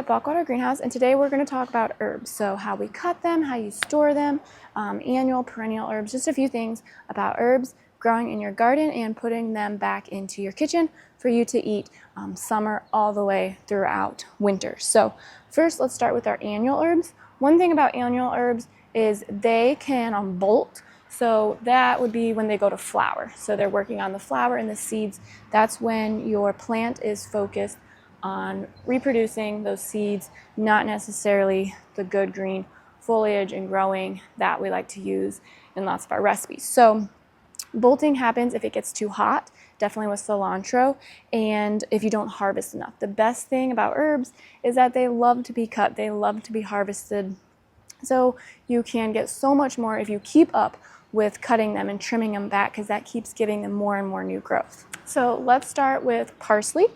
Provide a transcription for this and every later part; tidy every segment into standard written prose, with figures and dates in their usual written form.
at Buchwalter Greenhouse, and today we're going to talk about herbs. So how we cut them, how you store them, annual, perennial herbs, just a few things about herbs growing in your garden and putting them back into your kitchen for you to eat summer all the way throughout winter. So first, let's start with our annual herbs. One thing about annual herbs is they can bolt. So that would be when they go to flower. So they're working on the flower and the seeds. That's when your plant is focused on reproducing those seeds, not necessarily the good green foliage and growing that we like to use in lots of our recipes. So bolting happens if it gets too hot, definitely with cilantro, and if you don't harvest enough. The best thing about herbs is that they love to be cut, they love to be harvested. So you can get so much more if you keep up with cutting them and trimming them back, because that keeps giving them more and more new growth. So let's start with parsley.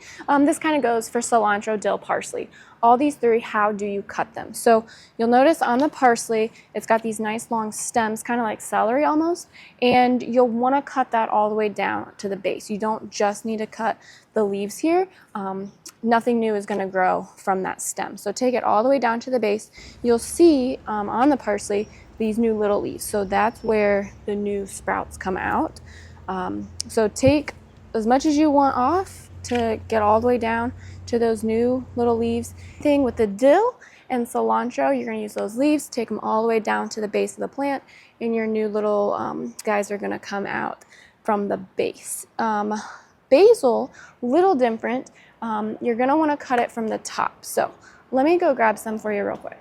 This kind of goes for cilantro, dill, parsley. All these three, how do you cut them? So you'll notice on the parsley, it's got these nice long stems, kind of like celery almost, and you'll want to cut that all the way down to the base. You don't just need to cut the leaves here. Nothing new is going to grow from that stem. So take it all the way down to the base. You'll see on the parsley these new little leaves. So that's where the new sprouts come out. So take as much as you want off to get all the way down to those new little leaves. Thing with the dill and cilantro, you're going to use those leaves, take them all the way down to the base of the plant, and your new little guys are going to come out from the base. Basil, little different. You're going to want to cut it from the top. So let me go grab some for you real quick.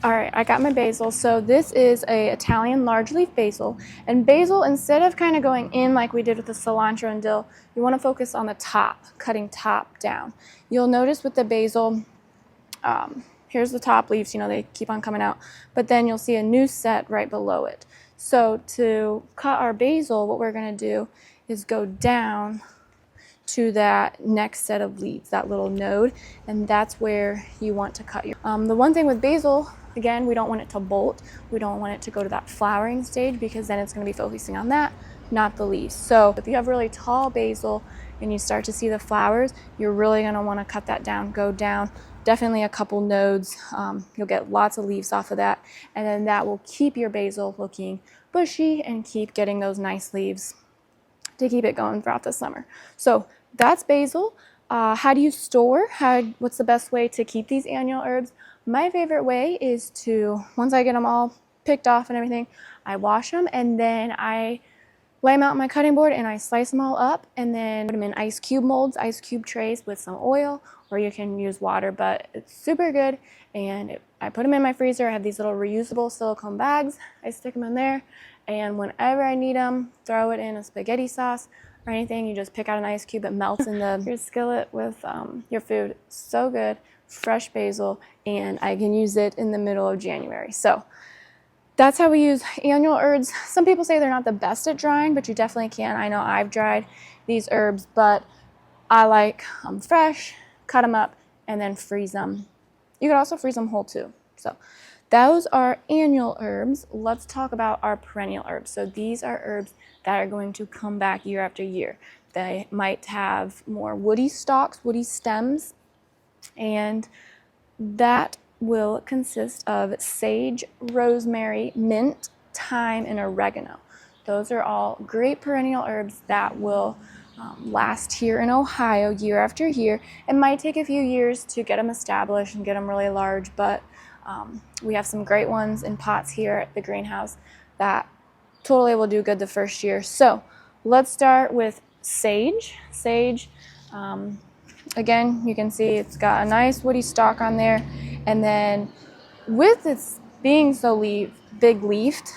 All right, I got my basil. So this is a Italian large leaf basil. And basil, instead of kind of going in like we did with the cilantro and dill, you want to focus on the top, cutting top down. You'll notice with the basil, here's the top leaves, they keep on coming out, but then you'll see a new set right below it. So to cut our basil, what we're going to do is go down to that next set of leaves, that little node, and that's where you want to cut your. The one thing with basil, again, we don't want it to bolt. We don't want it to go to that flowering stage, because then it's going to be focusing on that, not the leaves. So if you have really tall basil and you start to see the flowers, you're really going to want to cut that down, go down, definitely a couple nodes. You'll get lots of leaves off of that, and then that will keep your basil looking bushy and keep getting those nice leaves to keep it going throughout the summer. So that's basil. How do you store? What's the best way to keep these annual herbs? My favorite way is to, once I get them all picked off and everything, I wash them, and then I lay them out on my cutting board and I slice them all up, and then put them in ice cube molds, ice cube trays with some oil, or you can use water, but it's super good. And I put them in my freezer. I have these little reusable silicone bags. I stick them in there, and whenever I need them, throw it in a spaghetti sauce or anything. You just pick out an ice cube, it melts in your skillet with your food. So good, fresh basil, and I can use it in the middle of January. So that's how we use annual herbs. Some people say they're not the best at drying, but you definitely can. I know I've dried these herbs, but I like them fresh, cut them up, and then freeze them. You could also freeze them whole too. So those are annual herbs. Let's talk about our perennial herbs. So these are herbs that are going to come back year after year. They might have more woody stalks, woody stems, and that will consist of sage, rosemary, mint, thyme, and oregano. Those are all great perennial herbs that will last here in Ohio year after year. It might take a few years to get them established and get them really large, but we have some great ones in pots here at the greenhouse that totally will do good the first year. So let's start with sage. Sage, again, you can see it's got a nice woody stalk on there. And then with its being so big leafed,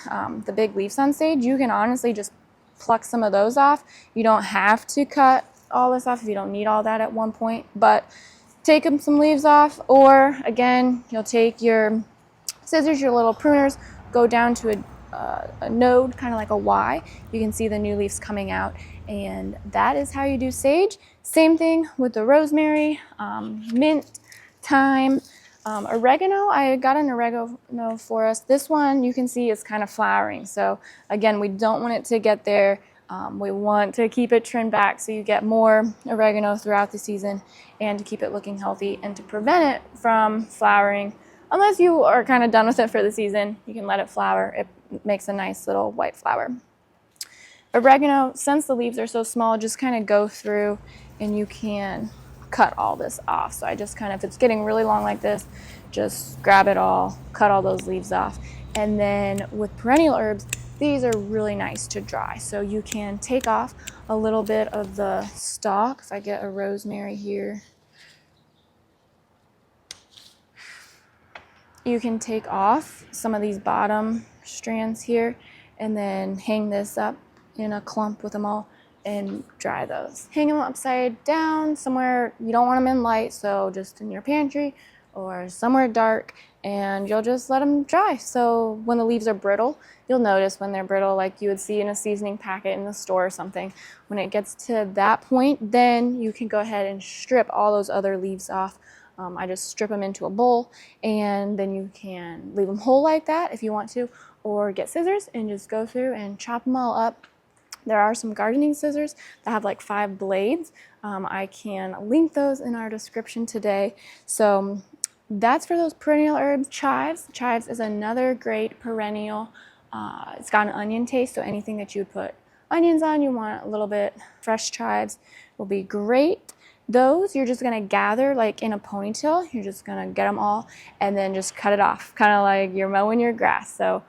the big leaves on sage, you can honestly just pluck some of those off. You don't have to cut all this off if you don't need all that at one point, but take some leaves off, or again, you'll take your scissors, your little pruners, go down to a node, kind of like a Y. You can see the new leaves coming out, and that is how you do sage. Same thing with the rosemary, mint, thyme, oregano. I got an oregano for us. This one you can see is kind of flowering, so again, we don't want it to get there We want to keep it trimmed back so you get more oregano throughout the season, and to keep it looking healthy and to prevent it from flowering. Unless you are kind of done with it for the season, you can let it flower. It makes a nice little white flower. Oregano, since the leaves are so small, just kind of go through and you can cut all this off. So I just kind of, if it's getting really long like this, just grab it all, cut all those leaves off. And then with perennial herbs, these are really nice to dry. So you can take off a little bit of the stalk. If I get a rosemary here, you can take off some of these bottom strands here and then hang this up in a clump with them all and dry those. Hang them upside down somewhere. You don't want them in light, so just in your pantry or somewhere dark, and you'll just let them dry. So when the leaves are brittle, you'll notice when they're brittle, like you would see in a seasoning packet in the store or something. When it gets to that point, then you can go ahead and strip all those other leaves off. I just strip them into a bowl, and then you can leave them whole like that if you want to, or get scissors and just go through and chop them all up. There are some gardening scissors that have like 5 blades. I can link those in our description today. So that's for those perennial herbs. Chives. Chives is another great perennial. It's got an onion taste, so anything that you would put onions on, you want a little bit fresh chives, will be great. Those you're just going to gather like in a ponytail. You're just going to get them all and then just cut it off, kind of like you're mowing your grass. So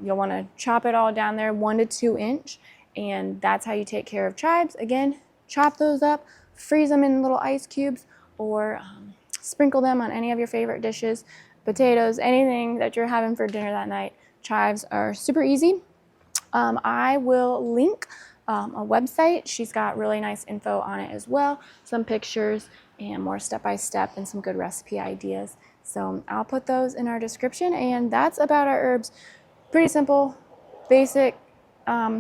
you'll want to chop it all down there 1 to 2 inch, and that's how you take care of chives. Again, chop those up, freeze them in little ice cubes, or sprinkle them on any of your favorite dishes, potatoes, anything that you're having for dinner that night. Chives are super easy. I will link a website. She's got really nice info on it as well, some pictures and more step-by-step and some good recipe ideas. So I'll put those in our description, and that's about our herbs. Pretty simple, basic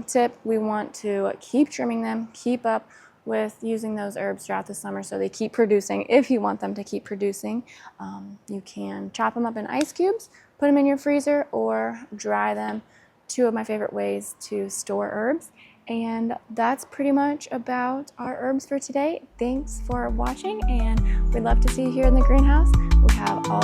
tip. We want to keep trimming them, keep up with using those herbs throughout the summer so they keep producing. If you want them to keep producing, you can chop them up in ice cubes, put them in your freezer, or dry them. 2 of my favorite ways to store herbs. And that's pretty much about our herbs for today. Thanks for watching, and we'd love to see you here in the greenhouse. We have all